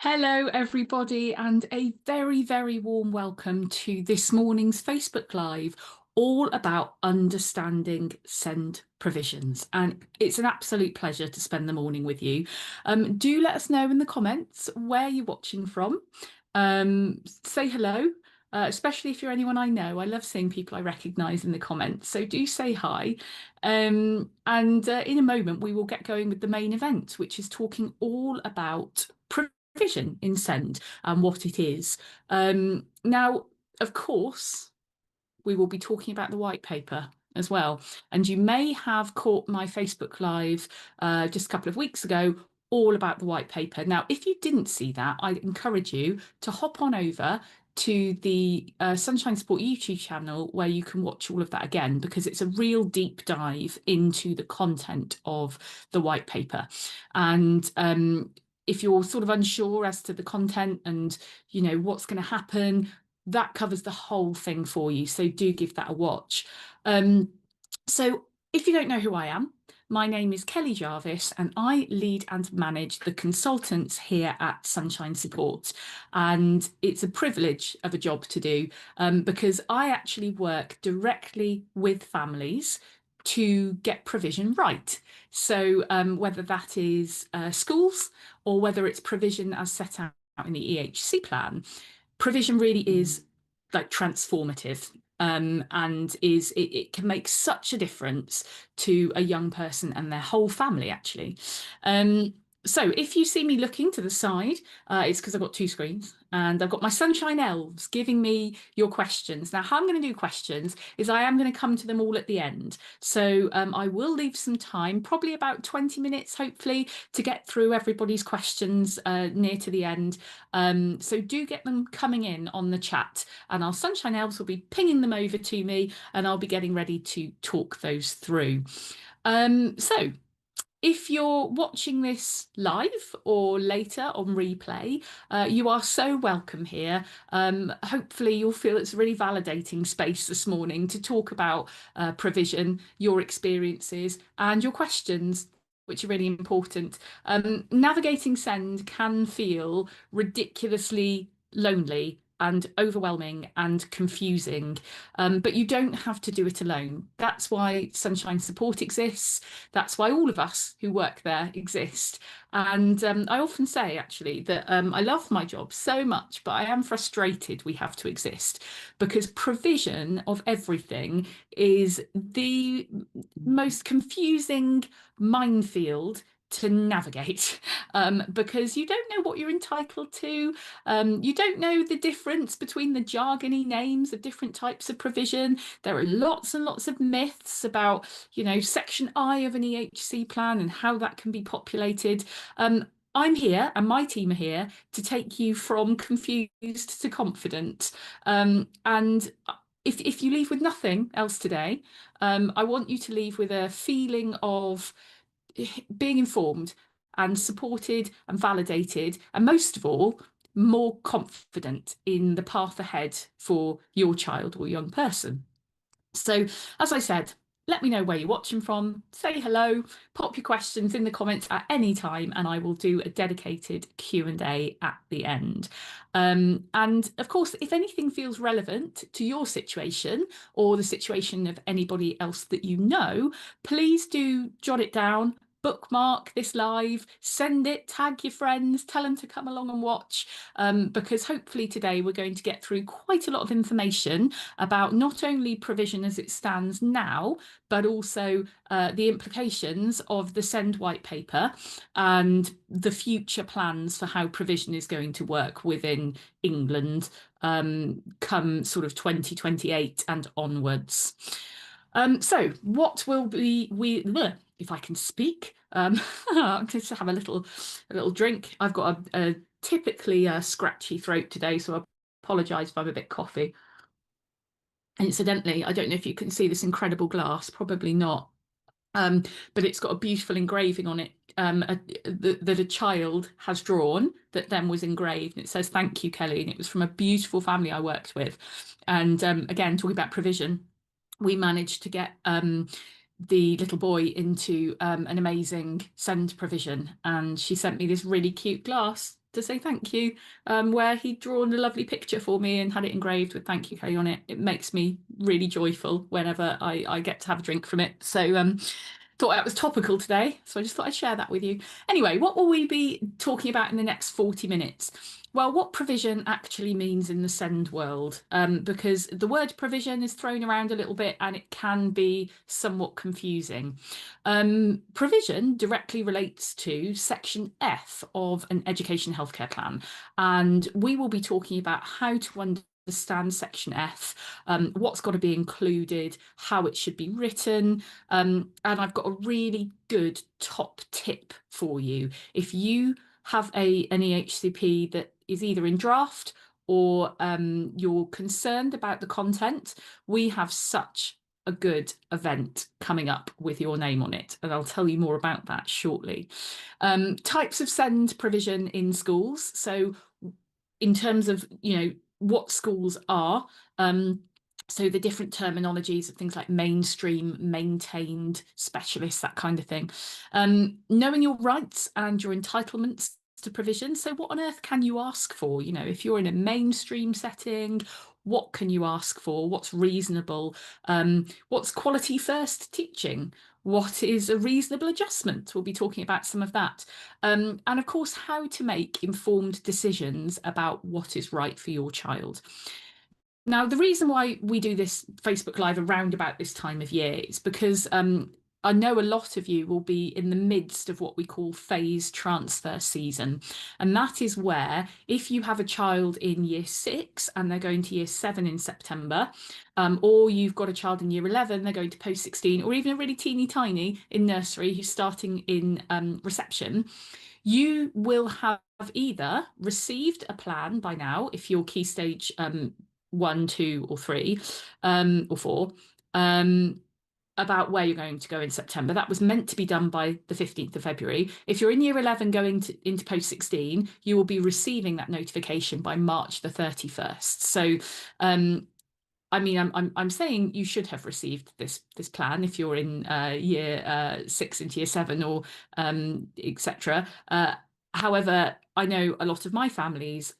Hello, everybody, and a very, very warm welcome to this morning's Facebook Live, all about understanding SEND provisions. And it's an absolute pleasure to spend the morning with you. Do let us know in the comments where you're watching from. Say hello. Especially if you're anyone I know. I love seeing people I recognise in the comments. So do say hi. And in a moment, we will get going with the main event, which is talking all about provision in SEND and what it is. Now, of course, we will be talking about the white paper as well. And you may have caught my Facebook Live just a couple of weeks ago all about the white paper. Now, if you didn't see that, I'd encourage you to hop on over to the Sunshine Sport YouTube channel where you can watch all of that again, because it's a real deep dive into the content of the white paper. And if you're sort of unsure as to the content and what's going to happen, that covers the whole thing for you. So do give that a watch. So if you don't know who I am, my name is Kelly Jarvis and I lead and manage the consultants here at Sunshine Support. And it's a privilege of a job to do because I actually work directly with families to get provision right. So whether that is schools or whether it's provision as set out in the EHC plan, provision really is like transformative. And it can make such a difference to a young person and their whole family, actually. So if you see me looking to the side, it's because I've got two screens and I've got my Sunshine Elves giving me your questions. Now, how I'm going to do questions is I am going to come to them all at the end. So I will leave some time, probably about 20 minutes, hopefully, to get through everybody's questions near to the end. So do get them coming in on the chat and our Sunshine Elves will be pinging them over to me and I'll be getting ready to talk those through. So if you're watching this live or later on replay, you are so welcome here. Hopefully you'll feel it's a really validating space this morning to talk about provision, your experiences and your questions, which are really important. Navigating SEND can feel ridiculously lonely and overwhelming and confusing, but you don't have to do it alone. That's why Sunshine Support exists. That's why all of us who work there exist. And I often say, actually, that I love my job so much, but I am frustrated we have to exist because provision of everything is the most confusing minefield to navigate because you don't know what you're entitled to. You don't know the difference between the jargony names of different types of provision. There are lots and lots of myths about, Section I of an EHC plan and how that can be populated. I'm here and my team are here to take you from confused to confident. And if you leave with nothing else today, I want you to leave with a feeling of being informed and supported and validated, and most of all, more confident in the path ahead for your child or young person. So, as I said, let me know where you're watching from, say hello, pop your questions in the comments at any time, and I will do a dedicated Q&A at the end. And of course, if anything feels relevant to your situation or the situation of anybody else that you know, please do jot it down, bookmark this live, send it, tag your friends, tell them to come along and watch, because hopefully today we're going to get through quite a lot of information about not only provision as it stands now, but also the implications of the SEND white paper and the future plans for how provision is going to work within England come sort of 2028 and onwards. So what will be if I can speak, just have a little drink. I've got a typically scratchy throat today, so I apologise if I'm a bit coughy. Incidentally, I don't know if you can see this incredible glass, probably not, but it's got a beautiful engraving on it that a child has drawn that then was engraved. And it says, "Thank you, Kelly." And it was from a beautiful family I worked with. And again, talking about provision, we managed to get the little boy into an amazing SEND provision. And she sent me this really cute glass to say thank you, where he'd drawn a lovely picture for me and had it engraved with thank you Kay on it. It makes me really joyful whenever I get to have a drink from it. So thought that was topical today, so I just thought I'd share that with you. Anyway, what will we be talking about in the next 40 minutes? Well, what provision actually means in the SEND world, because the word provision is thrown around a little bit and it can be somewhat confusing. Provision directly relates to Section F of an education healthcare plan, and we will be talking about how to understand Section F, what's got to be included, how it should be written, and I've got a really good top tip for you. If you have an EHCP that is either in draft or you're concerned about the content, we have such a good event coming up with your name on it, and I'll tell you more about that shortly. Types of SEND provision in schools. So in terms of, what schools are, so the different terminologies of things like mainstream, maintained, specialists, that kind of thing. Knowing your rights and your entitlements to provision. So what on earth can you ask for? If you're in a mainstream setting, what can you ask for? What's reasonable? What's quality first teaching? What is a reasonable adjustment? We'll be talking about some of that. And of course, how to make informed decisions about what is right for your child. Now, the reason why we do this Facebook Live around about this time of year is because I know a lot of you will be in the midst of what we call phase transfer season. And that is where, if you have a child in year 6 and they're going to year 7 in September, or you've got a child in year 11, they're going to post 16, or even a really teeny tiny in nursery who's starting in reception, you will have either received a plan by now, if you're key stage 1, 2, or 3, or 4, about where you're going to go in September. That was meant to be done by the 15th of February. If you're in year 11 going into post 16, you will be receiving that notification by March the 31st. So I mean, I'm saying you should have received this plan if you're in year 6 into year 7 or etc. However, I know a lot of my families,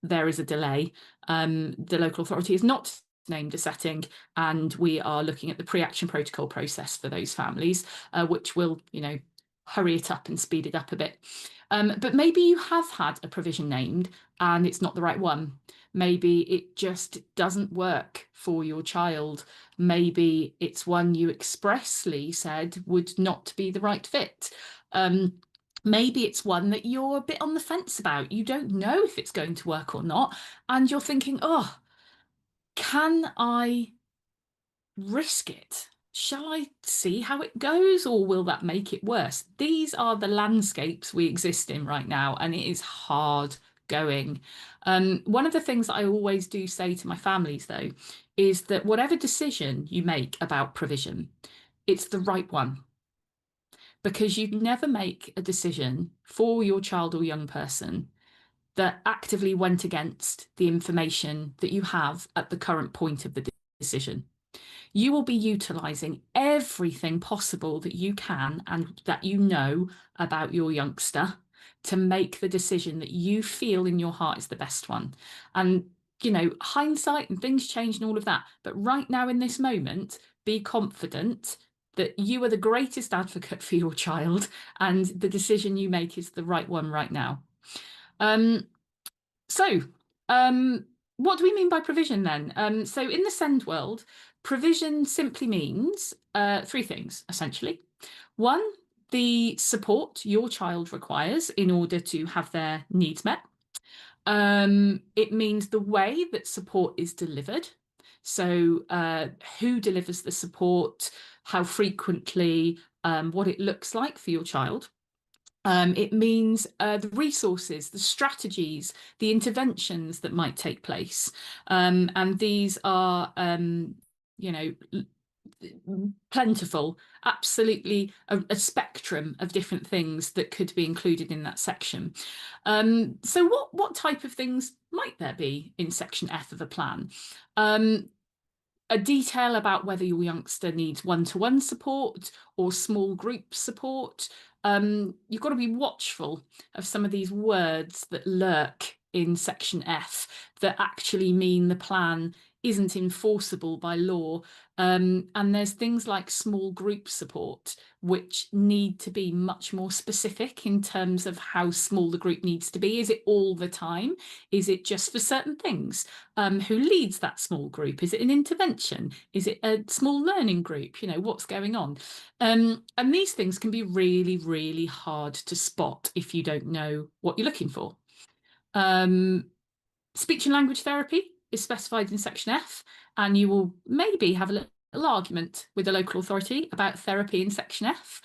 there is a delay. The local authority is not named a setting, and we are looking at the pre-action protocol process for those families, which will, hurry it up and speed it up a bit. But maybe you have had a provision named and it's not the right one. Maybe it just doesn't work for your child. Maybe it's one you expressly said would not be the right fit. Maybe it's one that you're a bit on the fence about. You don't know if it's going to work or not. And you're thinking, oh, can I risk it? Shall I see how it goes, or will that make it worse? These are the landscapes we exist in right now, and it is hard going. One of the things that I always do say to my families, though, is that whatever decision you make about provision, it's the right one. Because you'd never make a decision for your child or young person that actively went against the information that you have at the current point of the decision. You will be utilising everything possible that you can and that you know about your youngster to make the decision that you feel in your heart is the best one. And, hindsight and things change and all of that. But right now in this moment, be confident that you are the greatest advocate for your child and the decision you make is the right one right now. What do we mean by provision then? So in the SEND world, provision simply means 3 things, essentially. 1, the support your child requires in order to have their needs met. It means the way that support is delivered. So who delivers the support, how frequently, what it looks like for your child. It means the resources, the strategies, the interventions that might take place. And these are, plentiful, absolutely a spectrum of different things that could be included in that section. So what type of things might there be in Section F of a plan? a detail about whether your youngster needs one-to-one support or small group support. You've got to be watchful of some of these words that lurk in section F that actually mean the plan isn't enforceable by law. And there's things like small group support, which need to be much more specific in terms of how small the group needs to be. Is it all the time? Is it just for certain things? Who leads that small group? Is it an intervention? Is it a small learning group? You know, what's going on? And these things can be really, really hard to spot if you don't know what you're looking for. Speech and language therapy is specified in section F, and you will maybe have a little argument with the local authority about therapy in section F.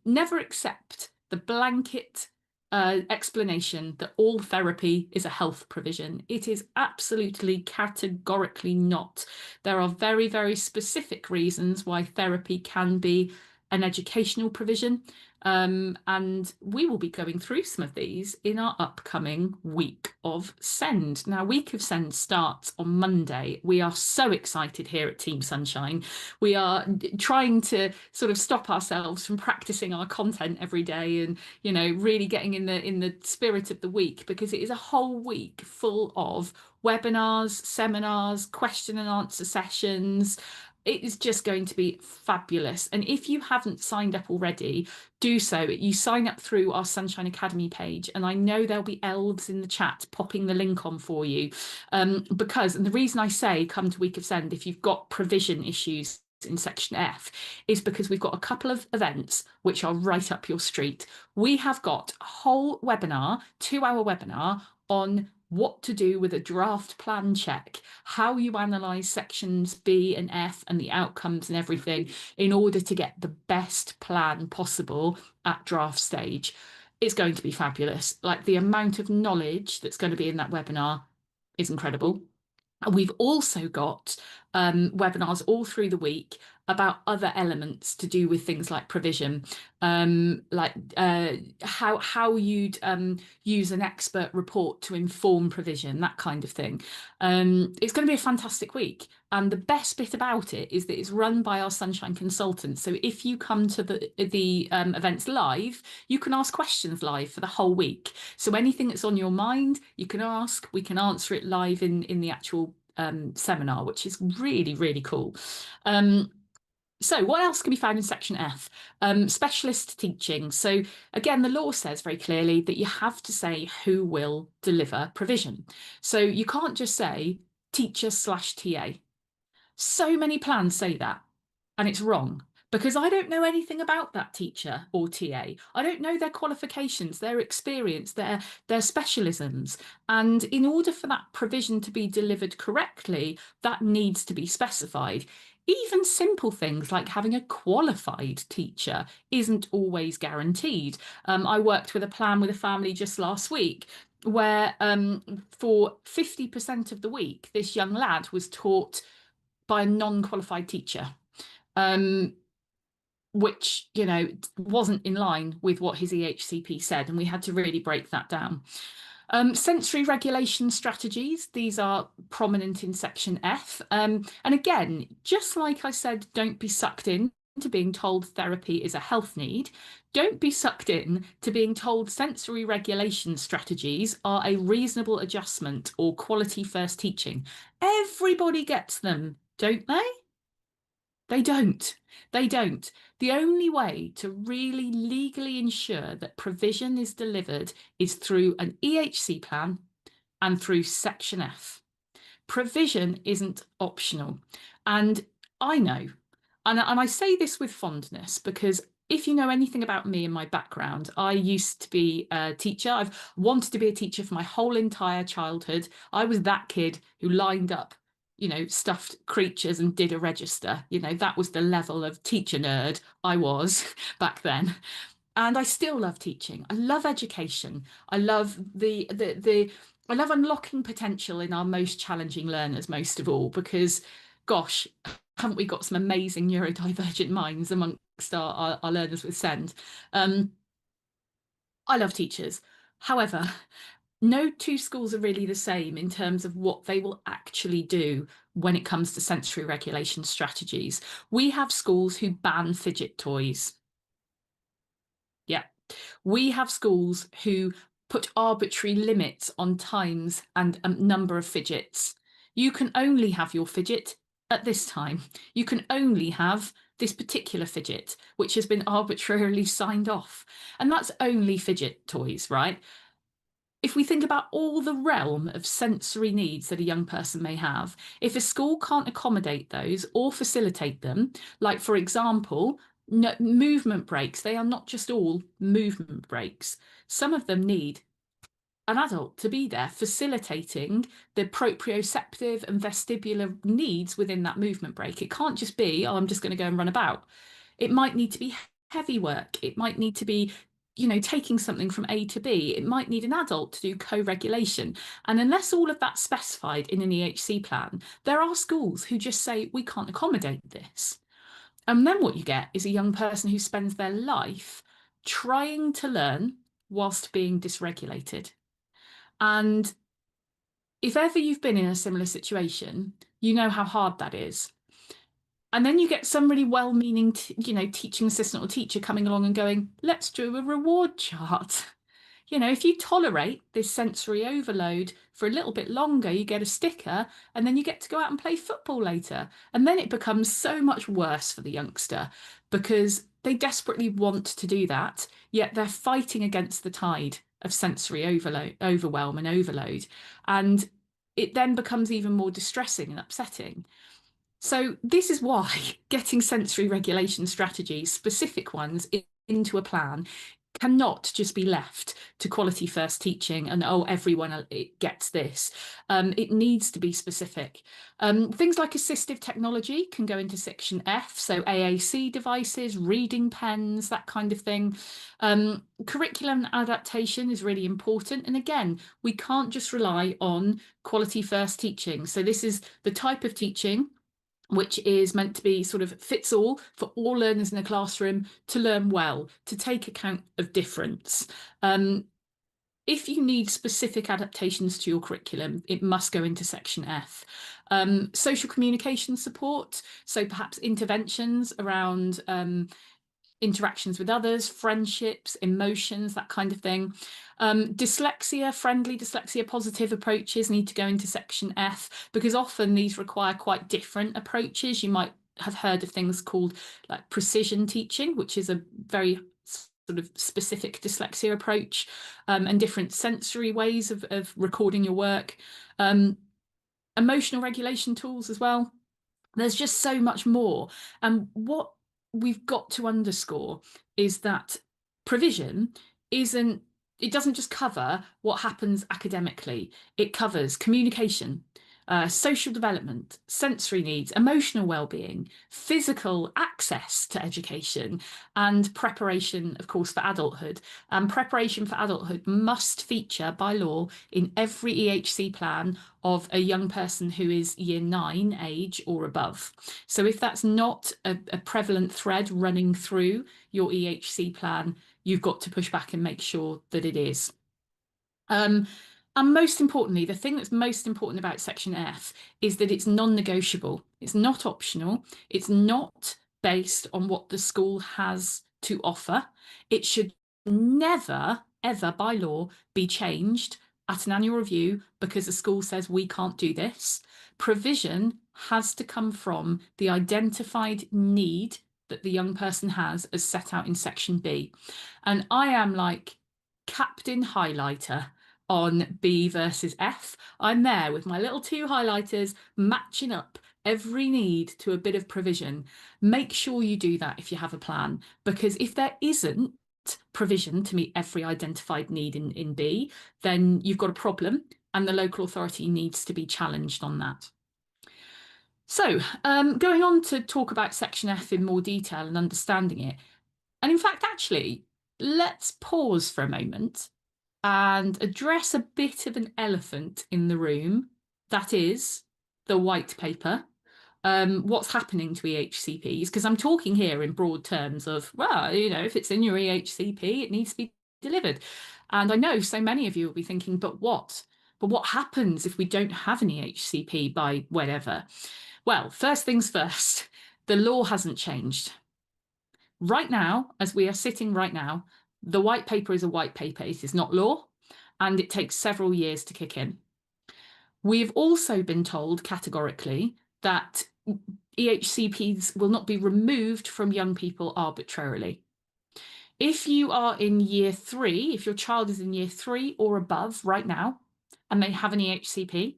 Never accept the blanket explanation that all therapy is a health provision. It is absolutely categorically not. There are very, very specific reasons why therapy can be an educational provision. And we will be going through some of these in our upcoming week of SEND. Now, week of SEND starts on Monday. We are so excited here at Team Sunshine. We are trying to sort of stop ourselves from practicing our content every day and, you know, really getting in the spirit of the week, because it is a whole week full of webinars, seminars, question and answer sessions. It is just going to be fabulous. And if you haven't signed up already, do so. You sign up through our Sunshine Academy page, and I know there'll be elves in the chat popping the link on for you. And the reason I say come to Week of Send if you've got provision issues in section F is because we've got a couple of events which are right up your street. We have got a whole webinar, 2-hour webinar on what to do with a draft plan check, how you analyse sections B and F and the outcomes and everything in order to get the best plan possible at draft stage. It's going to be fabulous. Like, the amount of knowledge that's going to be in that webinar is incredible. We've also got webinars all through the week about other elements to do with things like provision, like how you'd use an expert report to inform provision, that kind of thing. It's going to be a fantastic week. And the best bit about it is that it's run by our Sunshine consultants. So if you come to the events live, you can ask questions live for the whole week. So anything that's on your mind, you can ask. We can answer it live in the actual seminar, which is really, really cool. So what else can be found in section F? Specialist teaching. So again, the law says very clearly that you have to say who will deliver provision. So you can't just say teacher/TA. So many plans say that, and it's wrong, because I don't know anything about that teacher or TA. I don't know their qualifications, their experience, their specialisms. And in order for that provision to be delivered correctly, that needs to be specified. Even simple things like having a qualified teacher isn't always guaranteed. I worked with a plan with a family just last week where for 50% of the week, this young lad was taught by a non-qualified teacher, which, you know, wasn't in line with what his EHCP said, and we had to really break that down. Sensory regulation strategies, these are prominent in section F. And again, just like I said, don't be sucked in to being told therapy is a health need. Don't be sucked in to being told sensory regulation strategies are a reasonable adjustment or quality first teaching. Everybody gets them, don't they? They don't. They don't. The only way to really legally ensure that provision is delivered is through an EHC plan and through section F. Provision isn't optional. And I know, and I say this with fondness, because if you know anything about me and my background, I used to be a teacher. I've wanted to be a teacher for my whole entire childhood. I was that kid who lined up, you know, stuffed creatures and did a register. You know, that was the level of teacher nerd I was back then. And I still love teaching. I love education. I love I love unlocking potential in our most challenging learners, most of all, because gosh, haven't we got some amazing neurodivergent minds amongst our learners with SEND? I love teachers. However, no two schools are really the same in terms of what they will actually do when it comes to sensory regulation strategies. We have schools who ban fidget toys. Yeah. We have schools who put arbitrary limits on times and number of fidgets. You can only have your fidget at this time. You can only have this particular fidget, which has been arbitrarily signed off. And that's only fidget toys, right? If we think about all the realm of sensory needs that a young person may have, if a school can't accommodate those or facilitate them, like for example, movement breaks, they are not just all movement breaks. Some of them need an adult to be there facilitating the proprioceptive and vestibular needs within that movement break. It can't just be, oh, I'm just going to go and run about. It might need to be heavy work. It might need to be, taking something from A to B. It might need an adult to do co-regulation. And unless all of that's specified in an EHC plan, there are schools who just say, we can't accommodate this. And then what you get is a young person who spends their life trying to learn whilst being dysregulated. And if ever you've been in a similar situation, you know how hard that is. And then you get some really well-meaning, teaching assistant or teacher coming along and going, let's do a reward chart. If you tolerate this sensory overload for a little bit longer, you get a sticker and then you get to go out and play football later. And then it becomes so much worse for the youngster because they desperately want to do that, yet they're fighting against the tide of sensory overwhelm and overload. And it then becomes even more distressing and upsetting. So this is why getting sensory regulation strategies, specific ones, into a plan cannot just be left to quality first teaching and, oh, everyone gets this. It needs to be specific. Things like assistive technology can go into section F, so AAC devices, reading pens, that kind of thing. Curriculum adaptation is really important. And again, we can't just rely on quality first teaching. So this is the type of teaching which is meant to be sort of fits all for all learners in a classroom to learn well, to take account of difference. If you need specific adaptations to your curriculum, it must go into section F. Social communication support, so perhaps interventions around interactions with others, friendships, emotions, that kind of thing. Dyslexia, friendly dyslexia, positive approaches need to go into section F because often these require quite different approaches. You might have heard of things called like precision teaching, which is a very sort of specific dyslexia approach, and different sensory ways of recording your work. Emotional regulation tools as well. There's just so much more. And what we've got to underscore is that provision it doesn't just cover what happens academically. It covers communication, social development, sensory needs, emotional well-being, physical access to education, and preparation, of course, for adulthood. And preparation for adulthood must feature by law in every EHC plan of a young person who is year 9 age or above. So if that's not a prevalent thread running through your EHC plan, you've got to push back and make sure that it is. And most importantly, the thing that's most important about section F is that it's non-negotiable. It's not optional. It's not based on what the school has to offer. It should never, ever by law be changed at an annual review because the school says we can't do this. Provision has to come from the identified need that the young person has as set out in section B. And I am like Captain Highlighter on B versus F. I'm there with my little 2 highlighters matching up every need to a bit of provision. Make sure you do that if you have a plan, because if there isn't provision to meet every identified need in B, then you've got a problem and the local authority needs to be challenged on that. So going on to talk about section F in more detail and understanding it. And in fact, actually, let's pause for a moment and address a bit of an elephant in the room, that is the white paper. What's happening to EHCPs? Because I'm talking here in broad terms of, well, if it's in your EHCP, it needs to be delivered. And I know so many of you will be thinking, but what? But what happens if we don't have an EHCP by whenever? Well, first things first, the law hasn't changed. Right now, as we are sitting right now, the white paper is a white paper. It is not law, and it takes several years to kick in. We've also been told categorically that EHCPs will not be removed from young people arbitrarily. If you are in year 3, if your child is in year 3 or above right now, and they have an EHCP,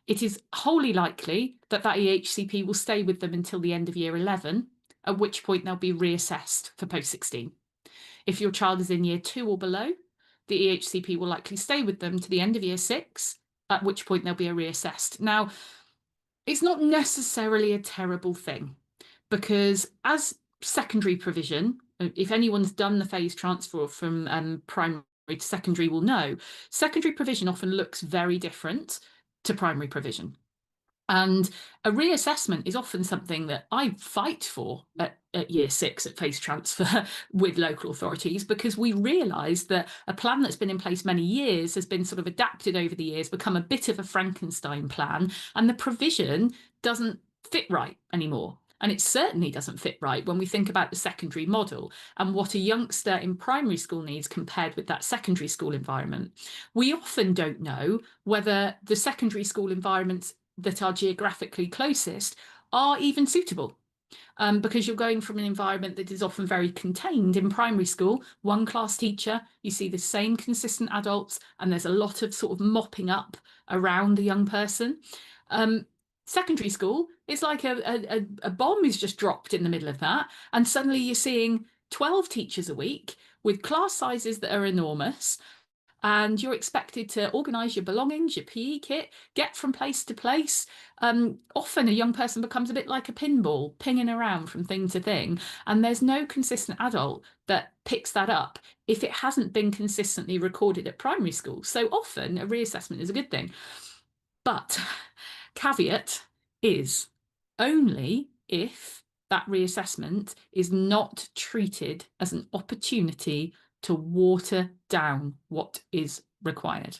it is wholly likely that that EHCP will stay with them until the end of year 11, at which point they'll be reassessed for post-16. If your child is in year 2 or below, the EHCP will likely stay with them to the end of year 6, at which point they'll be reassessed. Now, it's not necessarily a terrible thing, because as secondary provision, if anyone's done the phase transfer from primary to secondary will know, secondary provision often looks very different to primary provision. And a reassessment is often something that I fight for at year 6 at phase transfer with local authorities, because we realise that a plan that's been in place many years has been sort of adapted over the years, become a bit of a Frankenstein plan, and the provision doesn't fit right anymore. And it certainly doesn't fit right when we think about the secondary model and what a youngster in primary school needs compared with that secondary school environment. We often don't know whether the secondary school environments that are geographically closest are even suitable. Because you're going from an environment that is often very contained. In primary school, one class teacher, you see the same consistent adults, and there's a lot of sort of mopping up around the young person. Secondary school, it's like a bomb is just dropped in the middle of that, and suddenly you're seeing 12 teachers a week with class sizes that are enormous, and you're expected to organise your belongings, your PE kit, get from place to place. Often a young person becomes a bit like a pinball, pinging around from thing to thing, and there's no consistent adult that picks that up if it hasn't been consistently recorded at primary school. So often a reassessment is a good thing. But caveat is only if that reassessment is not treated as an opportunity to water down what is required.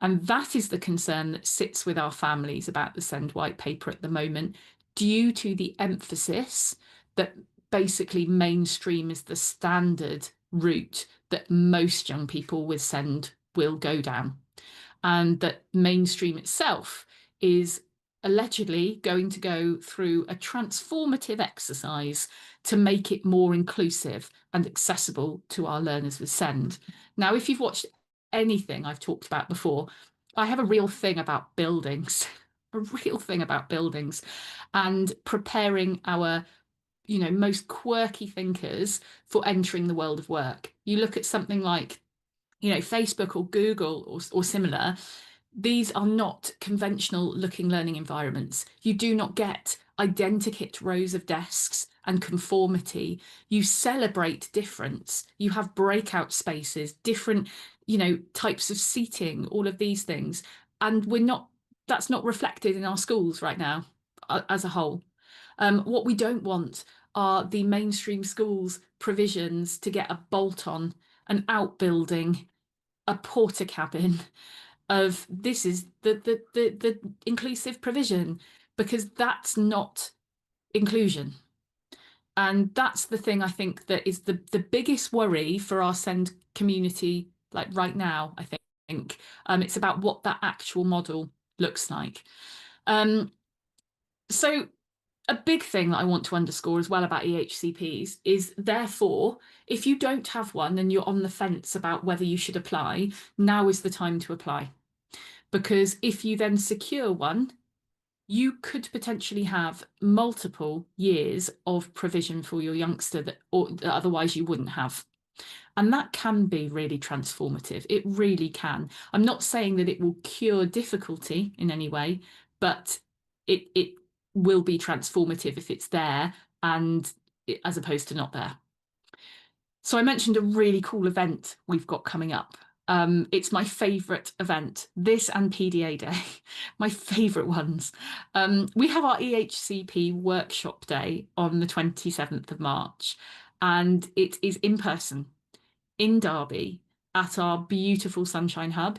And that is the concern that sits with our families about the SEND white paper at the moment, due to the emphasis that basically mainstream is the standard route that most young people with SEND will go down, and that mainstream itself is allegedly going to go through a transformative exercise to make it more inclusive and accessible to our learners with SEND. Now, if you've watched anything I've talked about before, I have a real thing about buildings, a real thing about buildings, and preparing our most quirky thinkers for entering the world of work. You look at something like Facebook or Google or similar. These are not conventional looking learning environments. You do not get identikit rows of desks and conformity. You celebrate difference. You have breakout spaces, different, types of seating, all of these things. And that's not reflected in our schools right now as a whole. What we don't want are the mainstream schools provisions to get a bolt on, an outbuilding, a porter cabin of this is the inclusive provision, because that's not inclusion. And that's the thing I think that is the biggest worry for our SEND community, like right now, I think. It's about what that actual model looks like. So a big thing that I want to underscore as well about EHCPs is, therefore, if you don't have one and you're on the fence about whether you should apply, now is the time to apply. Because if you then secure one, you could potentially have multiple years of provision for your youngster that otherwise you wouldn't have. And that can be really transformative. It really can. I'm not saying that it will cure difficulty in any way, but it will be transformative if it's there, and as opposed to not there. So I mentioned a really cool event we've got coming up. It's my favourite event, this and PDA Day, my favourite ones. We have our EHCP workshop day on the 27th of March, and it is in person in Derby at our beautiful Sunshine Hub.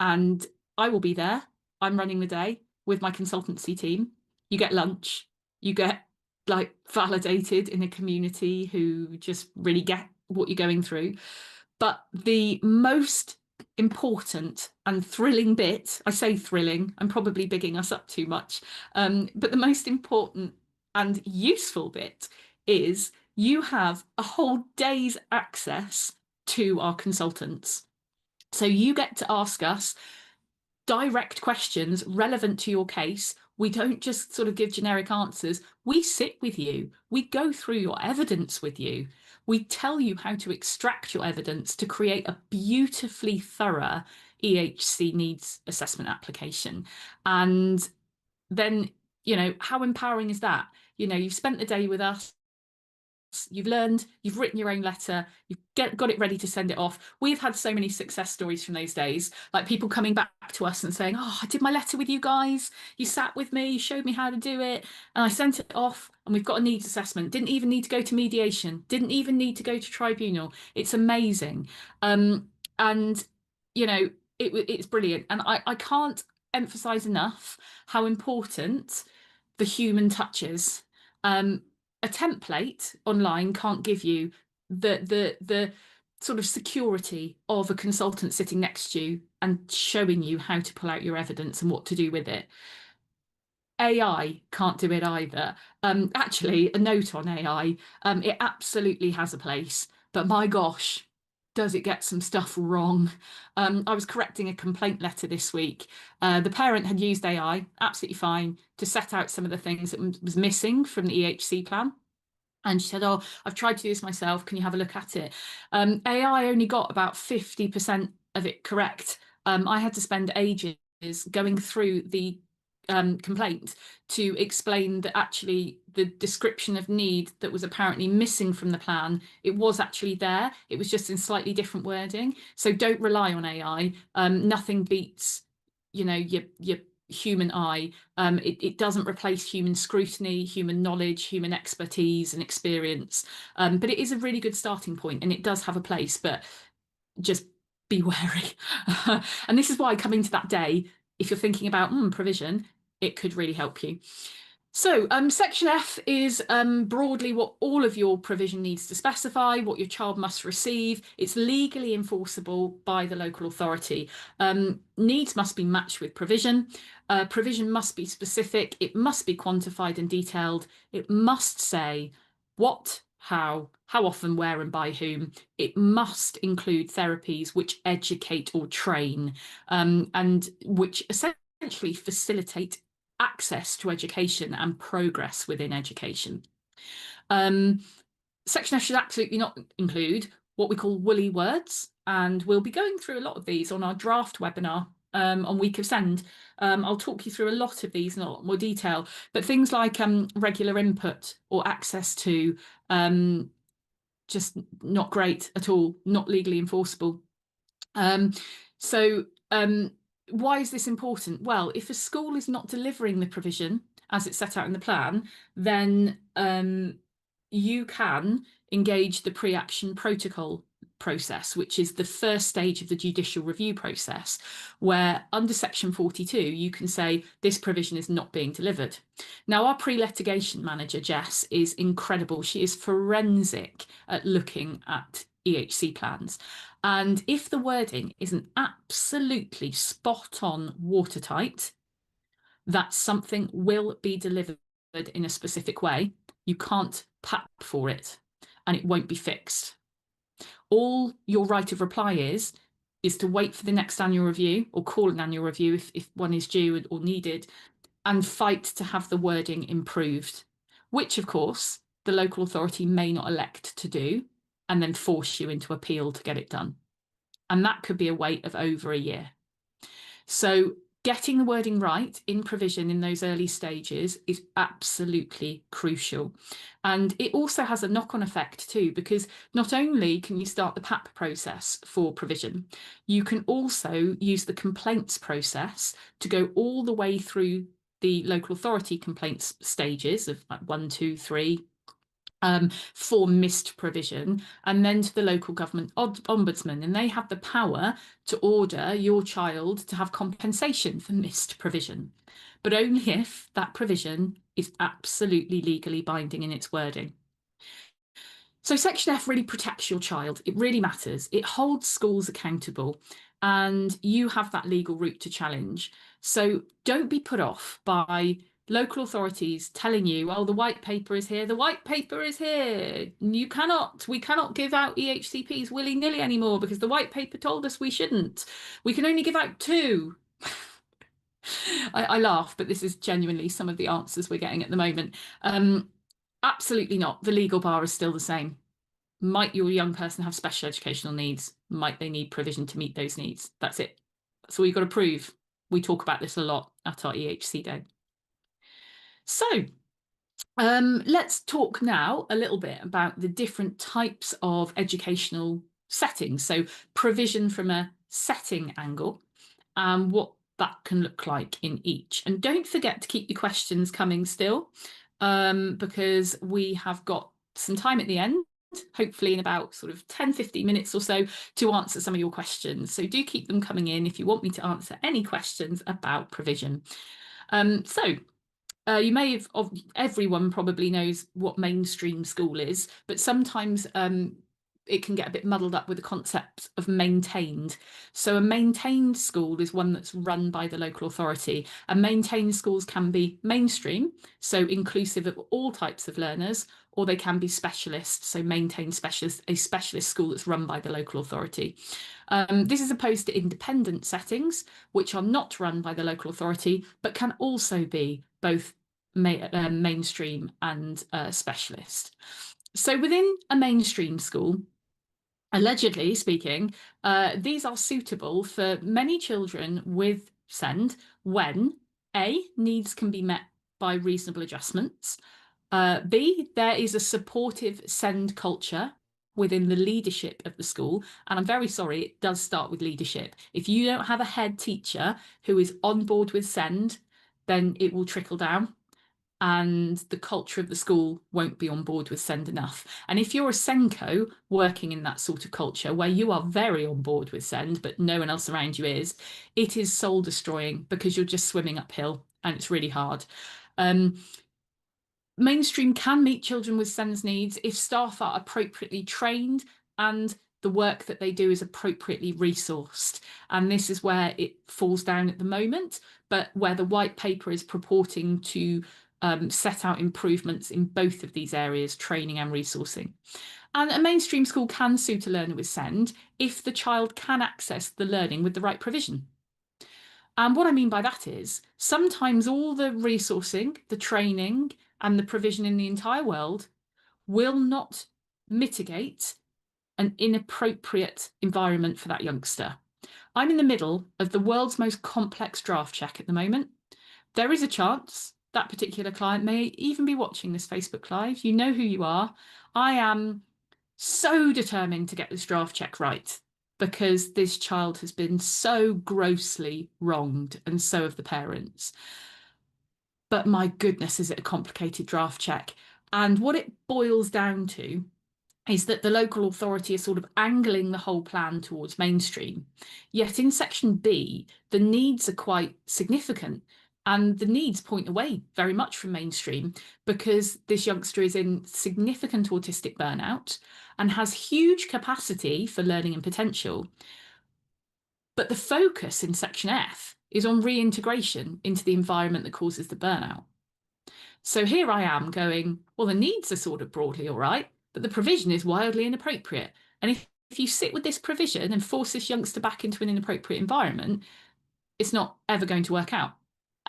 and I will be there. I'm running the day with my consultancy team. You get lunch, you get like validated in a community who just really get what you're going through. But the most important and thrilling bit, I say thrilling, I'm probably bigging us up too much, but the most important and useful bit is you have a whole day's access to our consultants. So you get to ask us direct questions relevant to your case. We don't just sort of give generic answers. We sit with you. We go through your evidence with you. We tell you how to extract your evidence to create a beautifully thorough EHC needs assessment application. And then, how empowering is that? You've spent the day with us. You've learned, you've written your own letter, you've got it ready to send it off. We've had so many success stories from those days, like people coming back to us and saying, oh, I did my letter with you guys, you sat with me, you showed me how to do it, and I sent it off, and we've got a needs assessment. Didn't even need to go to mediation, didn't even need to go to tribunal. It's amazing. And it's brilliant. And I can't emphasize enough how important the human touch is. A template online can't give you the sort of security of a consultant sitting next to you and showing you how to pull out your evidence and what to do with it. AI can't do it either. Actually, a note on AI, it absolutely has a place, but my gosh, does it get some stuff wrong? I was correcting a complaint letter this week. The parent had used AI, absolutely fine, to set out some of the things that was missing from the EHC plan. And she said, oh, I've tried to do this myself. Can you have a look at it? AI only got about 50% of it correct. I had to spend ages going through the complaint to explain that actually the description of need that was apparently missing from the plan, it was actually there. It was just in slightly different wording. So don't rely on AI. Nothing beats, your human eye. It doesn't replace human scrutiny, human knowledge, human expertise and experience. But it is a really good starting point, and it does have a place, but just be wary. And this is why coming to that day, if you're thinking about provision, it could really help you. So section F is broadly what all of your provision needs to specify, what your child must receive. It's legally enforceable by the local authority. Needs must be matched with provision. Provision must be specific. It must be quantified and detailed. It must say what, how often, where and by whom. It must include therapies which educate or train and which essentially facilitate access to education and progress within education. Section F should absolutely not include what we call woolly words, and we'll be going through a lot of these on our draft webinar on Week of Send. I'll talk you through a lot of these in a lot more detail, but things like regular input or access to, just not great at all, not legally enforceable. Why is this important? Well, if a school is not delivering the provision as it's set out in the plan, then you can engage the pre-action protocol process, which is the first stage of the judicial review process, where under section 42, you can say this provision is not being delivered. Now, our pre-litigation manager, Jess, is incredible. She is forensic at looking at EHC plans. And if the wording isn't absolutely spot on watertight, that something will be delivered in a specific way. You can't PAP for it and it won't be fixed. All your right of reply is to wait for the next annual review or call an annual review if one is due or needed, and fight to have the wording improved, which of course the local authority may not elect to do, and then force you into appeal to get it done. And that could be a wait of over a year. So getting the wording right in provision in those early stages is absolutely crucial. And it also has a knock-on effect too, because not only can you start the PAP process for provision, you can also use the complaints process to go all the way through the local authority complaints stages of like 1, 2, 3, for missed provision, and then to the local government ombudsman, and they have the power to order your child to have compensation for missed provision, but only if that provision is absolutely legally binding in its wording. So Section F really protects your child. It really matters. It holds schools accountable, and you have that legal route to challenge. So don't be put off by local authorities telling you, oh, the white paper is here, the white paper is here. We cannot give out EHCPs willy-nilly anymore because the white paper told us we shouldn't. We can only give out 2. I laugh, but this is genuinely some of the answers we're getting at the moment. Absolutely not. The legal bar is still the same. Might your young person have special educational needs? Might they need provision to meet those needs? That's it. That's all you've got to prove. We talk about this a lot at our EHC Day. So let's talk now a little bit about the different types of educational settings. So provision from a setting angle and what that can look like in each. And don't forget to keep your questions coming still, because we have got some time at the end, hopefully in about sort of 10-15 minutes or so, to answer some of your questions. So do keep them coming in if you want me to answer any questions about provision. You may have, everyone probably knows what mainstream school is, but sometimes it can get a bit muddled up with the concept of maintained. So a maintained school is one that's run by the local authority, and maintained schools can be mainstream, so inclusive of all types of learners, or they can be specialist, so maintained specialist, a specialist school that's run by the local authority. This is opposed to independent settings, which are not run by the local authority, but can also be both mainstream and specialist. So within a mainstream school, allegedly speaking, these are suitable for many children with SEND when A, needs can be met by reasonable adjustments, B, there is a supportive SEND culture within the leadership of the school. And I'm very sorry, it does start with leadership. If you don't have a head teacher who is on board with SEND, then it will trickle down and the culture of the school won't be on board with SEND enough. And if you're a SENCO working in that sort of culture where you are very on board with SEND, but no one else around you is, it is soul destroying because you're just swimming uphill and it's really hard. Mainstream can meet children with SEND needs if staff are appropriately trained and the work that they do is appropriately resourced. And this is where it falls down at the moment, but where the white paper is purporting to set out improvements in both of these areas, training and resourcing. And a mainstream school can suit a learner with SEND if the child can access the learning with the right provision. And what I mean by that is sometimes all the resourcing, the training and the provision in the entire world will not mitigate an inappropriate environment for that youngster. I'm in the middle of the world's most complex draft check at the moment. There is a chance that particular client may even be watching this Facebook Live. You know who you are. I am so determined to get this draft check right because this child has been so grossly wronged, and so have the parents. But my goodness, is it a complicated draft check? And what it boils down to is that the local authority is sort of angling the whole plan towards mainstream. Yet in section B, the needs are quite significant. And the needs point away very much from mainstream because this youngster is in significant autistic burnout and has huge capacity for learning and potential. But the focus in section F is on reintegration into the environment that causes the burnout. So here I am going, well, the needs are sort of broadly all right, but the provision is wildly inappropriate. And if you sit with this provision and force this youngster back into an inappropriate environment, it's not ever going to work out.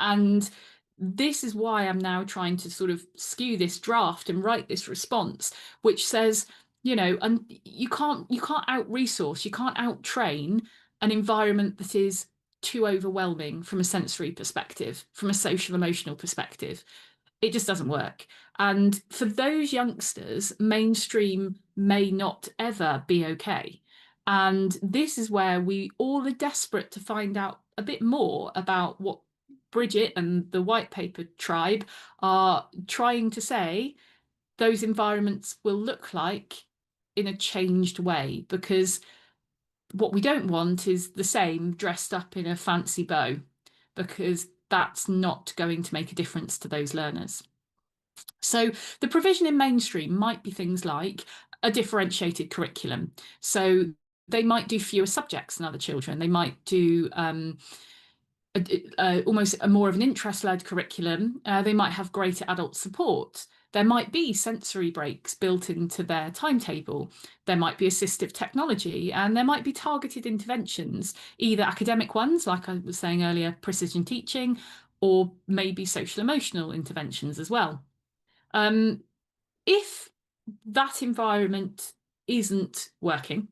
And this is why I'm now trying to sort of skew this draft and write this response, which says, you know, and you can't out-resource, you can't out-train an environment that is too overwhelming from a sensory perspective, from a social emotional perspective. It just doesn't work. And for those youngsters, mainstream may not ever be okay. And this is where we all are desperate to find out a bit more about what Bridget and the White Paper tribe are trying to say those environments will look like in a changed way, because what we don't want is the same dressed up in a fancy bow, because that's not going to make a difference to those learners. So the provision in mainstream might be things like a differentiated curriculum. So they might do fewer subjects than other children. They might do almost a more of an interest-led curriculum. They might have greater adult support. There might be sensory breaks built into their timetable. There might be assistive technology, and there might be targeted interventions, either academic ones, like I was saying earlier, precision teaching, or maybe social emotional interventions as well. If that environment isn't working,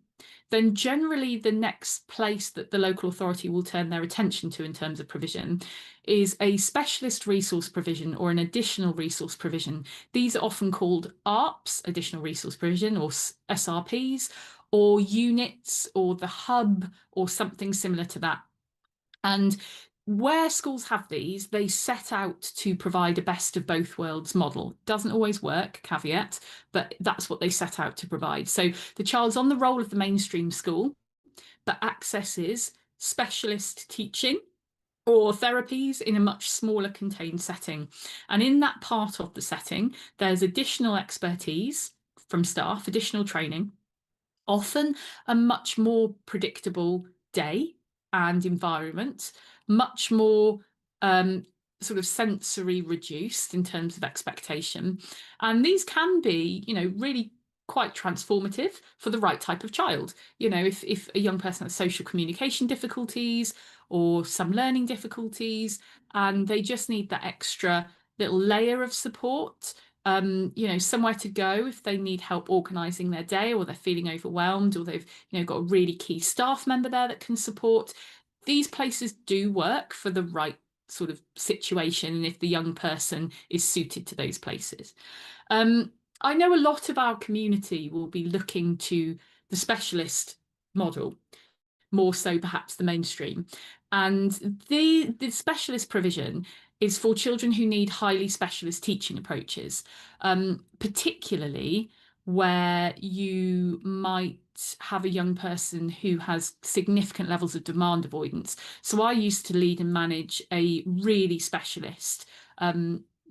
then generally the next place that the local authority will turn their attention to in terms of provision is a specialist resource provision or an additional resource provision. These are often called ARPs, additional resource provision, or SRPs, or units, or the hub, or something similar to that. And where schools have these, they set out to provide a best of both worlds model. Doesn't always work, caveat, but that's what they set out to provide. So the child's on the roll of the mainstream school, but accesses specialist teaching or therapies in a much smaller contained setting. And in that part of the setting, there's additional expertise from staff, additional training, often a much more predictable day and environment, much more sort of sensory reduced in terms of expectation. And these can be, really quite transformative for the right type of child. If a young person has social communication difficulties or some learning difficulties, and they just need that extra little layer of support, somewhere to go if they need help organising their day, or they're feeling overwhelmed, or they've, got a really key staff member there that can support. These places do work for the right sort of situation, and if the young person is suited to those places. I know a lot of our community will be looking to the specialist model, more so perhaps the mainstream. And the specialist provision is for children who need highly specialist teaching approaches, particularly where you might have a young person who has significant levels of demand avoidance. So I used to lead and manage a really specialist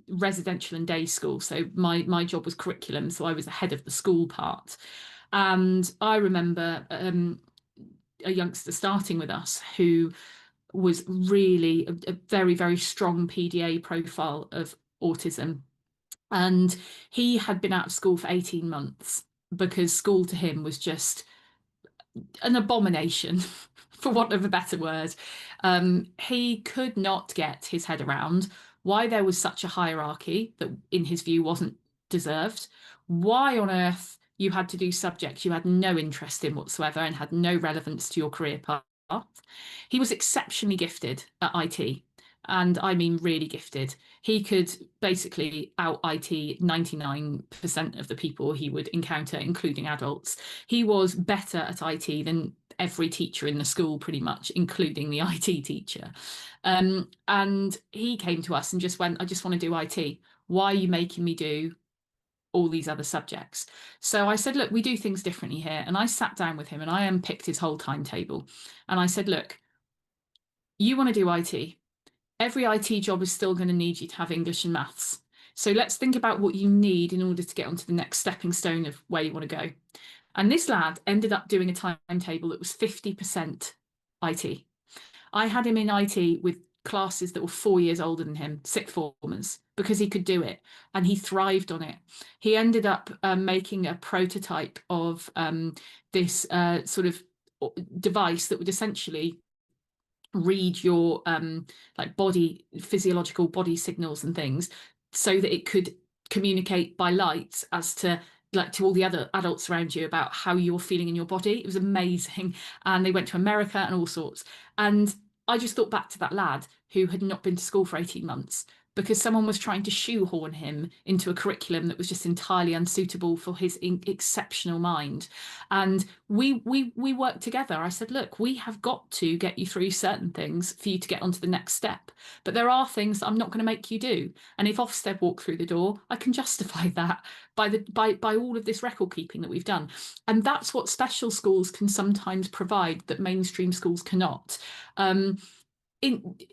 residential and day school. So my job was curriculum, so I was the head of the school part. And I remember a youngster starting with us who was really a very, very strong PDA profile of autism. And he had been out of school for 18 months because school to him was just an abomination, for want of a better word. He could not get his head around why there was such a hierarchy that, in his view, wasn't deserved. Why on earth you had to do subjects you had no interest in whatsoever and had no relevance to your career path. He was exceptionally gifted at IT, and I mean really gifted. He could basically out IT 99% of the people he would encounter, including adults. He was better at IT than every teacher in the school, pretty much, including the IT teacher. And he came to us and just went, I just want to do IT. Why are you making me do all these other subjects? So I said, look, we do things differently here. And I sat down with him and I unpicked his whole timetable. And I said, look, you want to do IT. Every IT job is still going to need you to have English and maths. So let's think about what you need in order to get onto the next stepping stone of where you want to go. And this lad ended up doing a timetable that was 50% IT. I had him in IT with classes that were 4 years older than him, sixth formers, because he could do it and he thrived on it. He ended up making a prototype of this sort of device that would essentially read your like physiological body signals and things, so that it could communicate by light as to all the other adults around you about how you're feeling in your body. It was amazing. And they went to America and all sorts. And I just thought back to that lad who had not been to school for 18 months, because someone was trying to shoehorn him into a curriculum that was just entirely unsuitable for his exceptional mind. And we worked together. I said, look, we have got to get you through certain things for you to get onto the next step. But there are things that I'm not going to make you do. And if Ofsted walk through the door, I can justify that by all of this record keeping that we've done. And that's what special schools can sometimes provide that mainstream schools cannot.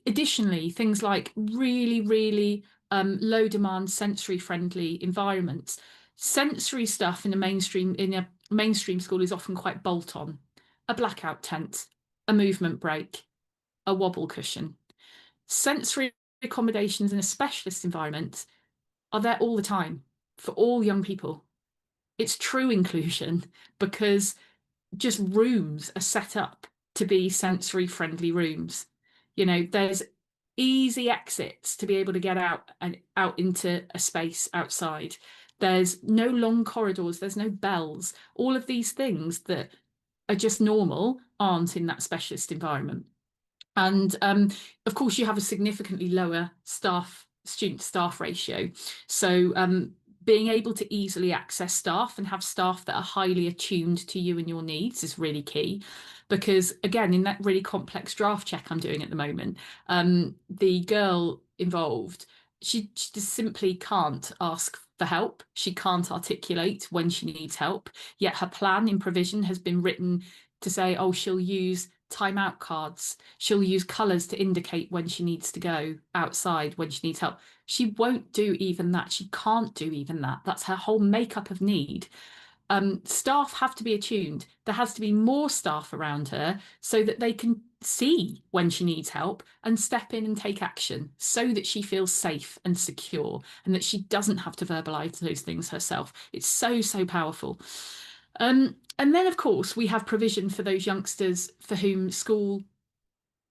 Additionally, things like really low demand sensory friendly environments. Sensory stuff in a mainstream school is often quite bolt on. A blackout tent, a movement break, a wobble cushion. Sensory accommodations in a specialist environment are there all the time for all young people. It's true inclusion because just rooms are set up to be sensory friendly rooms. You know, there's easy exits to be able to get out and out into a space outside. There's no long corridors, there's no bells. All of these things that are just normal aren't in that specialist environment. And of course, you have a significantly lower student staff ratio. So being able to easily access staff and have staff that are highly attuned to you and your needs is really key. Because again, in that really complex draft check I'm doing at the moment, the girl involved, she just simply can't ask for help. She can't articulate when she needs help. Yet her plan in provision has been written to say, oh, she'll use timeout cards. She'll use colours to indicate when she needs to go outside, when she needs help. She won't do even that. She can't do even that. That's her whole makeup of need. Staff have to be attuned. There has to be more staff around her so that they can see when she needs help and step in and take action so that she feels safe and secure and that she doesn't have to verbalise those things herself. It's so powerful. And then, of course, we have provision for those youngsters for whom school,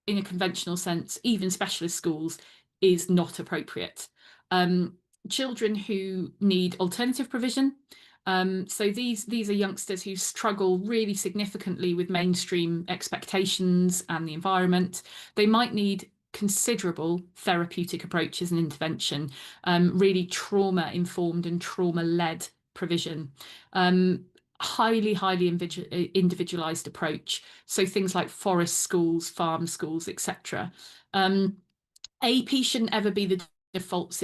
in a conventional sense, even specialist schools, is not appropriate. Children who need alternative provision. So these are youngsters who struggle really significantly with mainstream expectations and the environment. They might need considerable therapeutic approaches and intervention, really trauma-informed and trauma-led provision. Highly individualized approach. So things like forest schools, farm schools, etc. AP shouldn't ever be the default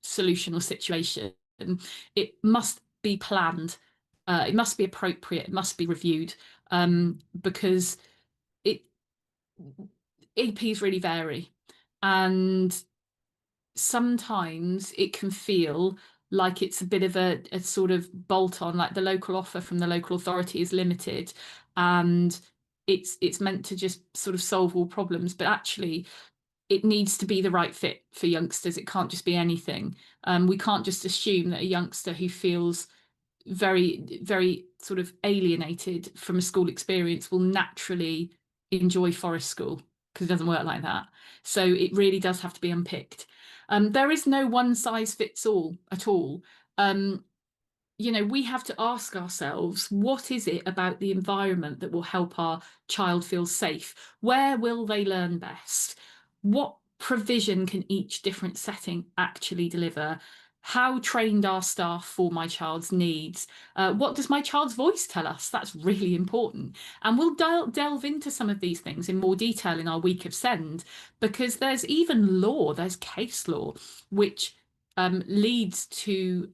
solution or situation. It must be planned. It must be appropriate. It must be reviewed because APs really vary, and sometimes it can feel like it's a bit of a sort of bolt on, like the local offer from the local authority is limited and it's meant to just sort of solve all problems, but actually it needs to be the right fit for youngsters. It can't just be anything. We can't just assume that a youngster who feels very sort of alienated from a school experience will naturally enjoy forest school, because it doesn't work like that. So it really does have to be unpicked. There is no one size fits all at all. You know, we have to ask ourselves, what is it about the environment that will help our child feel safe? Where will they learn best? What provision can each different setting actually deliver? How trained are staff for my child's needs? What does my child's voice tell us? That's really important. And we'll delve into some of these things in more detail in our week of SEND, because there's even law, there's case law, which leads to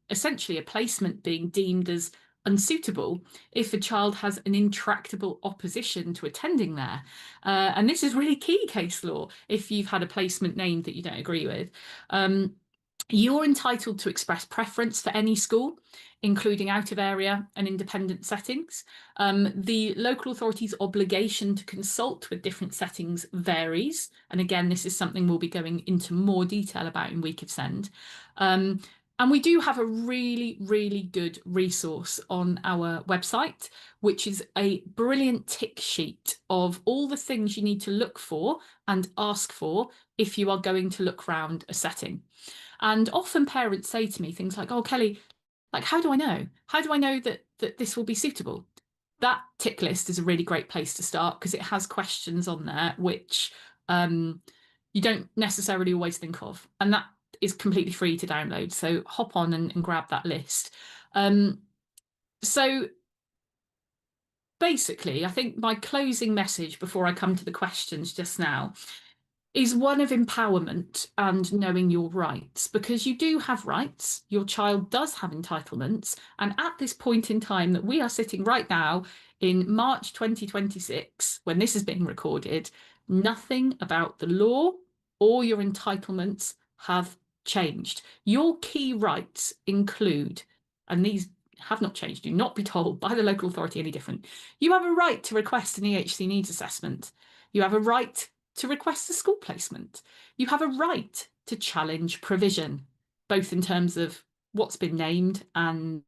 essentially a placement being deemed as unsuitable if a child has an intractable opposition to attending there. And this is really key case law if you've had a placement named that you don't agree with. You're entitled to express preference for any school, including out of area and independent settings. The local authority's obligation to consult with different settings varies. And again, this is something we'll be going into more detail about in Week of Send. And we do have a really good resource on our website, which is a brilliant tick sheet of all the things you need to look for and ask for if you are going to look round a setting. And often parents say to me things like, oh, Kelly, like, how do I know? How do I know that this will be suitable? That tick list is a really great place to start because it has questions on there which you don't necessarily always think of, and that is completely free to download. So hop on and grab that list. So basically, I think my closing message before I come to the questions just now is one of empowerment and knowing your rights, because you do have rights, your child does have entitlements, and at this point in time that we are sitting right now in March 2026, when this is being recorded, nothing about the law or your entitlements have changed. Your key rights include, and these have not changed, do not be told by the local authority any different. You have a right to request an EHC needs assessment. You have a right to request a school placement. You have a right to challenge provision, both in terms of what's been named and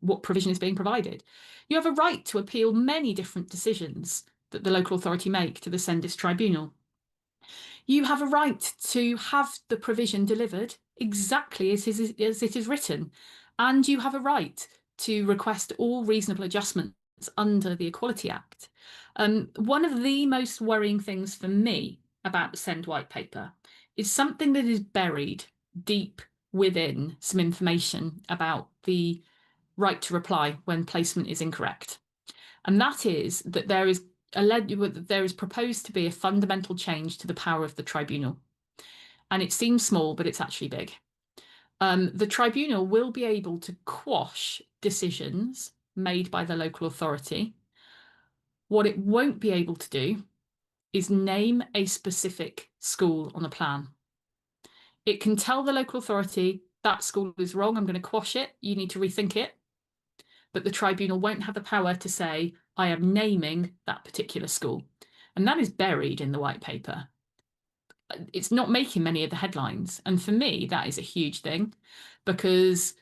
what provision is being provided. You have a right to appeal many different decisions that the local authority make to the SENDIS tribunal. You have a right to have the provision delivered exactly as it is written, and you have a right to request all reasonable adjustments under the Equality Act. One of the most worrying things for me about the SEND white paper is something that is buried deep within some information about the right to reply when placement is incorrect. And that is that there is proposed to be a fundamental change to the power of the tribunal. And it seems small, but it's actually big. The tribunal will be able to quash decisions made by the local authority. What it won't be able to do is name a specific school on a plan. It can tell the local authority that school is wrong, I'm going to quash it, you need to rethink it. But the tribunal won't have the power to say, I am naming that particular school. And that is buried in the white paper. It's not making many of the headlines. And for me, that is a huge thing, because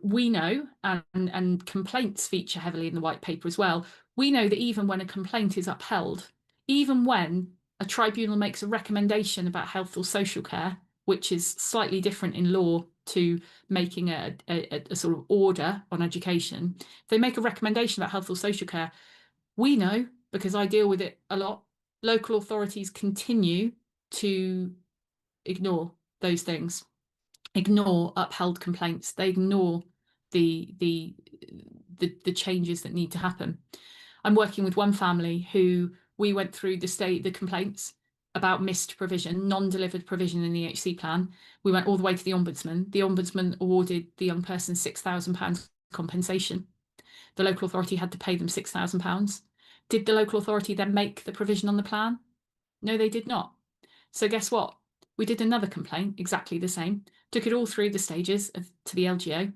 we know, and complaints feature heavily in the white paper as well. We know that even when a complaint is upheld, even when a tribunal makes a recommendation about health or social care, which is slightly different in law to making a sort of order on education, if they make a recommendation about health or social care, we know, because I deal with it a lot, local authorities continue to ignore those things, ignore upheld complaints. They ignore the changes that need to happen. I'm working with one family who we went through the complaints about missed provision, non-delivered provision in the EHC plan. We went all the way to the Ombudsman. The Ombudsman awarded the young person £6,000 compensation. The local authority had to pay them £6,000. Did the local authority then make the provision on the plan? No, they did not. So guess what? We did another complaint, exactly the same, took it all through the stages to the LGO,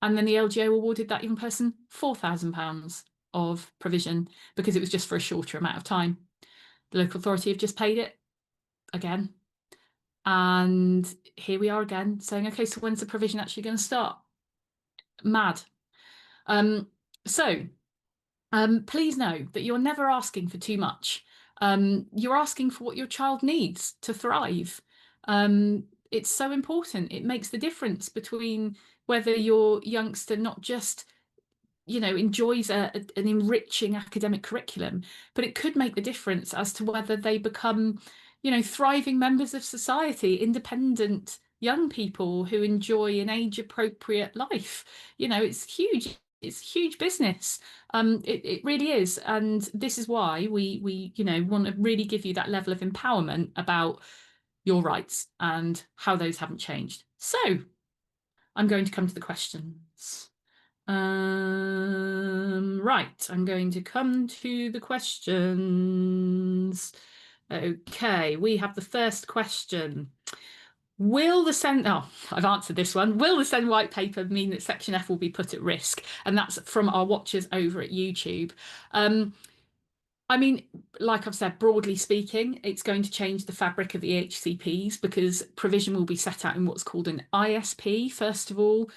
and then the LGO awarded that young person £4,000 of provision because it was just for a shorter amount of time. The local authority have just paid it again. And here we are again saying, okay, so when's the provision actually going to start? Mad. Please know that you're never asking for too much. You're asking for what your child needs to thrive. It's so important. It makes the difference between whether your youngster not just enjoys an enriching academic curriculum, but it could make the difference as to whether they become thriving members of society, independent young people who enjoy an age-appropriate life. It's huge. It's huge business. It really is. And this is why we want to really give you that level of empowerment about your rights and how those haven't changed. So I'm going to come to the questions. Right, I'm going to come to the questions. Okay, we have the first question. I've answered this one. Will the SEND white paper mean that Section F will be put at risk? And that's from our watchers over at YouTube. I mean, like I've said, broadly speaking, it's going to change the fabric of the EHCPs, because provision will be set out in what's called an ISP, first of all,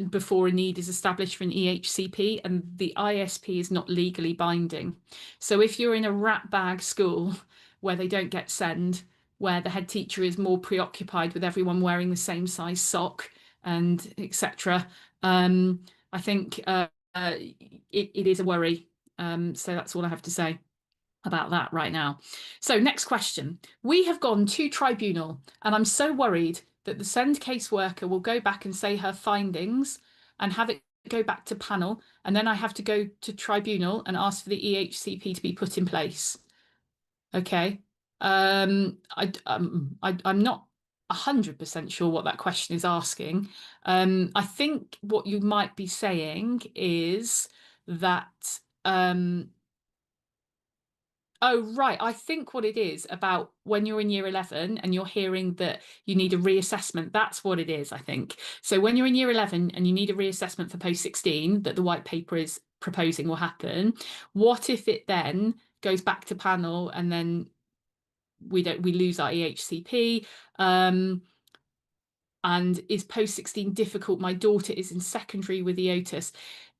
before a need is established for an EHCP, and the ISP is not legally binding. So if you're in a rat bag school where they don't get SEND, where the head teacher is more preoccupied with everyone wearing the same size sock and etc., I think it is a worry. So that's all I have to say. about that right now. So next question. We have gone to tribunal and I'm so worried that the SEND caseworker will go back and say her findings and have it go back to panel, and then I have to go to tribunal and ask for the EHCP to be put in place. Okay. I'm not 100% sure what that question is asking. I think what you might be saying is that oh, right. I think what it is about when you're in year 11 and you're hearing that you need a reassessment, that's what it is, I think. So when you're in year 11 and you need a reassessment for post 16 that the white paper is proposing will happen, what if it then goes back to panel and then we lose our EHCP? And is post 16 difficult? My daughter is in secondary with EOTUS.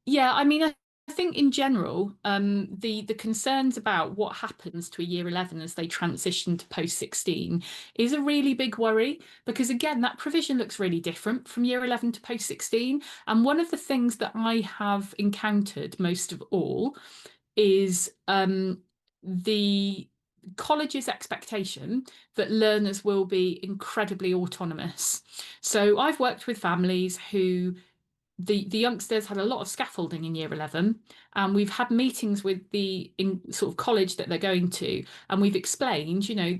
Yeah, I mean, I think in general, the concerns about what happens to a year 11 as they transition to post 16 is a really big worry, because again, that provision looks really different from year 11 to post 16. And one of the things that I have encountered most of all is the college's expectation that learners will be incredibly autonomous. So I've worked with families who the youngsters had a lot of scaffolding in year 11, and we've had meetings with the sort of college that they're going to, and we've explained, you know,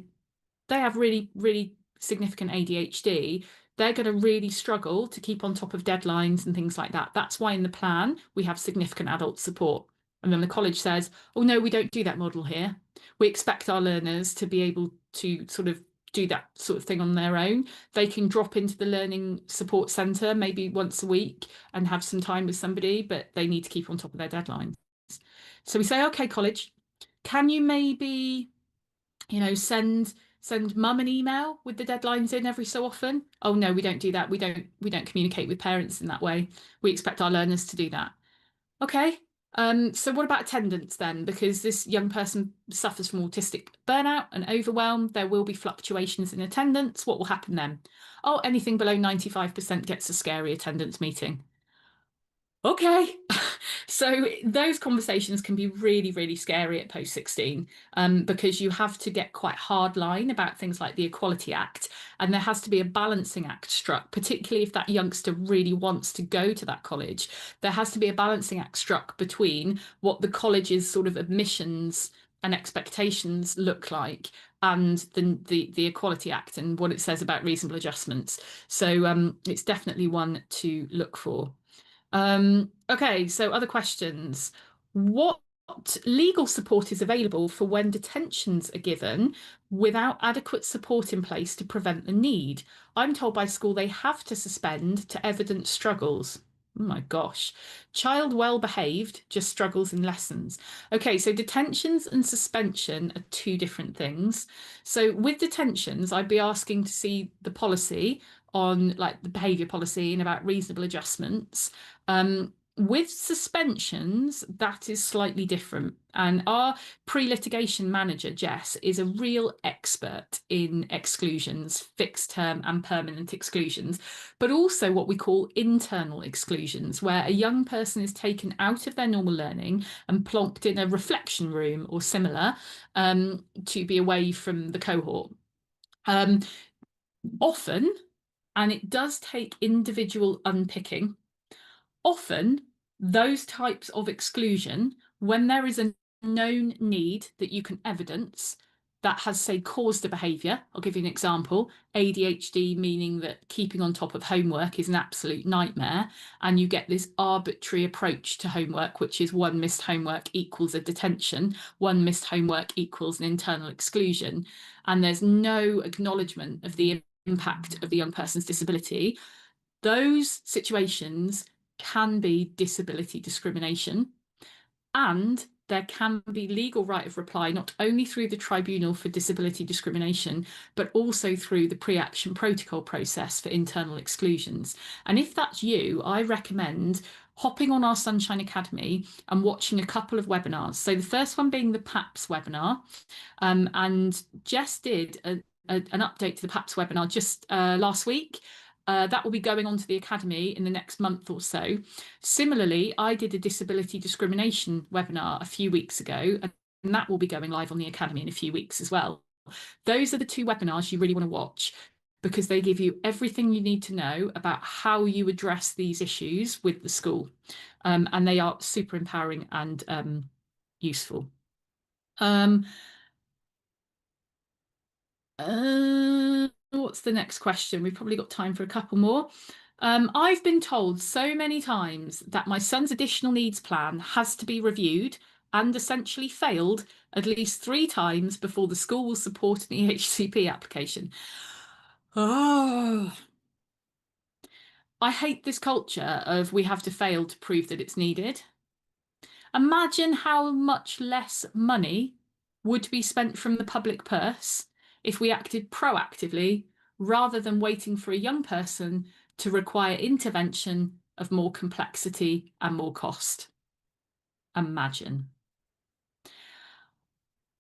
they have really, really significant ADHD. They're going to really struggle to keep on top of deadlines and things like that. That's why in the plan we have significant adult support. And then the college says, oh no, we don't do that model here. We expect our learners to be able to sort of do that sort of thing on their own. They can drop into the learning support centre maybe once a week and have some time with somebody, but they need to keep on top of their deadlines. So we say, okay, college, can you maybe, you know, send mum an email with the deadlines in every so often? Oh no, we don't do that. We don't communicate with parents in that way. We expect our learners to do that. Okay. So what about attendance then? Because this young person suffers from autistic burnout and overwhelm, there will be fluctuations in attendance. What will happen then? Oh, anything below 95% gets a scary attendance meeting. Okay. So those conversations can be really, really scary at post 16, because you have to get quite hard line about things like the Equality Act, and there has to be a balancing act struck, particularly if that youngster really wants to go to that college. There has to be a balancing act struck between what the college's sort of admissions and expectations look like and the Equality Act and what it says about reasonable adjustments. So it's definitely one to look for. Okay, so other questions. What legal support is available for when detentions are given without adequate support in place to prevent the need? I'm told by school they have to suspend to evidence struggles. Oh my gosh. Child well behaved, just struggles in lessons. Okay, so detentions and suspension are two different things. So with detentions, I'd be asking to see the policy on like the behaviour policy and about reasonable adjustments. With suspensions, that is slightly different. And our pre-litigation manager, Jess, is a real expert in exclusions, fixed term and permanent exclusions, but also what we call internal exclusions, where a young person is taken out of their normal learning and plonked in a reflection room or similar, to be away from the cohort. Often, and it does take individual unpicking, often those types of exclusion, when there is a known need that you can evidence that has, say, caused the behaviour. I'll give you an example. ADHD, meaning that keeping on top of homework is an absolute nightmare, and you get this arbitrary approach to homework, which is one missed homework equals a detention, one missed homework equals an internal exclusion, and there's no acknowledgement of the impact of the young person's disability. Those situations can be disability discrimination, and there can be legal right of reply not only through the Tribunal for Disability Discrimination, but also through the pre-action protocol process for internal exclusions. And if that's you, I recommend hopping on our Sunshine Academy and watching a couple of webinars. So the first one being the PAPS webinar, and Jess did an update to the PAPS webinar just last week. That will be going on to the Academy in the next month or so. Similarly, I did a disability discrimination webinar a few weeks ago, and that will be going live on the Academy in a few weeks as well. Those are the 2 webinars you really want to watch, because they give you everything you need to know about how you address these issues with the school. And they are super empowering and useful. What's the next question? We've probably got time for a couple more. I've been told so many times that my son's additional needs plan has to be reviewed and essentially failed at least 3 times before the school will support an EHCP application. Oh, I hate this culture of we have to fail to prove that it's needed. Imagine how much less money would be spent from the public purse if we acted proactively rather than waiting for a young person to require intervention of more complexity and more cost. Imagine.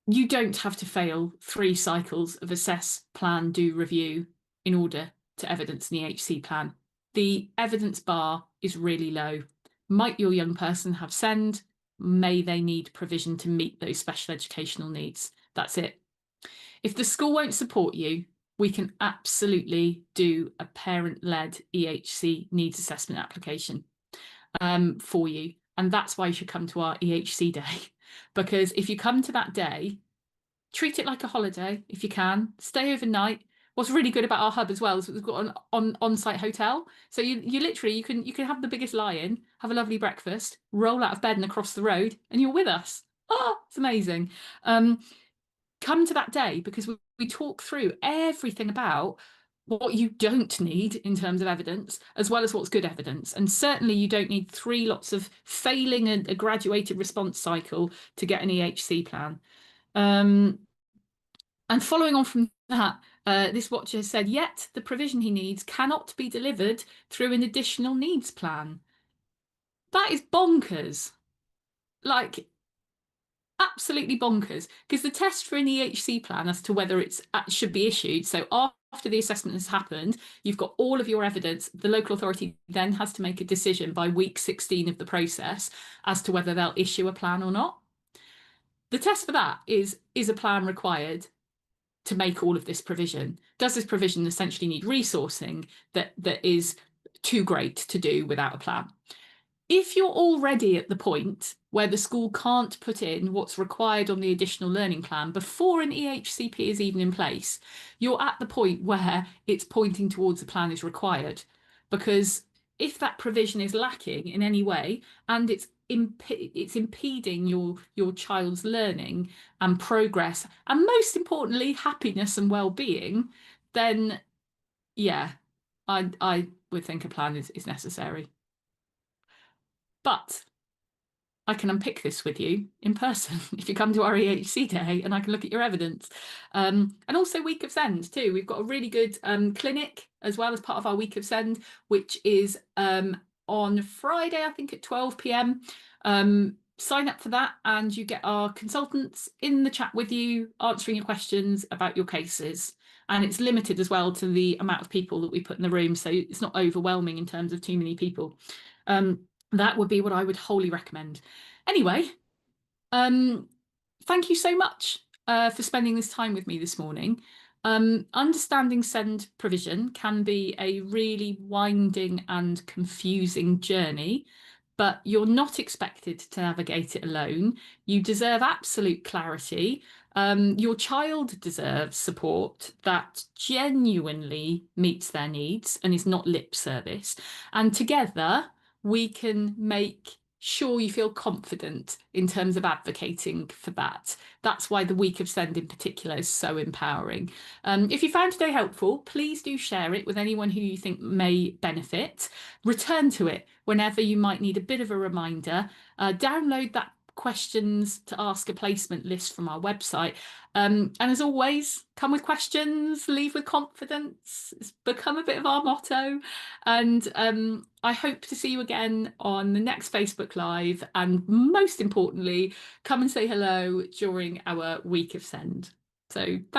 You don't have to fail 3 cycles of assess, plan, do, review in order to evidence an EHC plan. The evidence bar is really low. Might your young person have SEND? May they need provision to meet those special educational needs? That's it. If the school won't support you, we can absolutely do a parent-led EHC needs assessment application for you. And that's why you should come to our EHC day. Because if you come to that day, treat it like a holiday if you can. Stay overnight. What's really good about our hub as well is we've got an on-site hotel. So you literally you can have the biggest lie-in, have a lovely breakfast, roll out of bed and across the road, and you're with us. Oh, it's amazing. Come to that day, because we talk through everything about what you don't need in terms of evidence, as well as what's good evidence. And certainly you don't need 3 lots of failing a graduated response cycle to get an EHC plan. And following on from that, this watcher said, yet the provision he needs cannot be delivered through an additional needs plan. That is bonkers. Like, absolutely bonkers. Because the test for an EHC plan as to whether it should be issued, so after the assessment has happened, you've got all of your evidence. The local authority then has to make a decision by week 16 of the process as to whether they'll issue a plan or not. The test for that is a plan required to make all of this provision? Does this provision essentially need resourcing that is too great to do without a plan? If you're already at the point where the school can't put in what's required on the additional learning plan before an EHCP is even in place, you're at the point where it's pointing towards a plan is required. Because if that provision is lacking in any way and it's impeding your child's learning and progress, and most importantly, happiness and well-being, then yeah, I would think a plan is necessary. But I can unpick this with you in person if you come to our EHC day, and I can look at your evidence. And also Week of SEND too. We've got a really good clinic as well as part of our Week of SEND, which is on Friday, I think at 12 p.m. Sign up for that and you get our consultants in the chat with you, answering your questions about your cases. And it's limited as well to the amount of people that we put in the room, so it's not overwhelming in terms of too many people. That would be what I would wholly recommend. Anyway, thank you so much for spending this time with me this morning. Understanding SEND provision can be a really winding and confusing journey, but you're not expected to navigate it alone. You deserve absolute clarity. Your child deserves support that genuinely meets their needs and is not lip service. And together, we can make sure you feel confident in terms of advocating for that. That's why the Week of SEND in particular is so empowering. If you found today helpful, please do share it with anyone who you think may benefit. Return to it whenever you might need a bit of a reminder. Download that questions to ask a placement list from our website. And as always, come with questions, leave with confidence. It's become a bit of our motto. And I hope to see you again on the next Facebook Live. And most importantly, come and say hello during our Week of SEND. So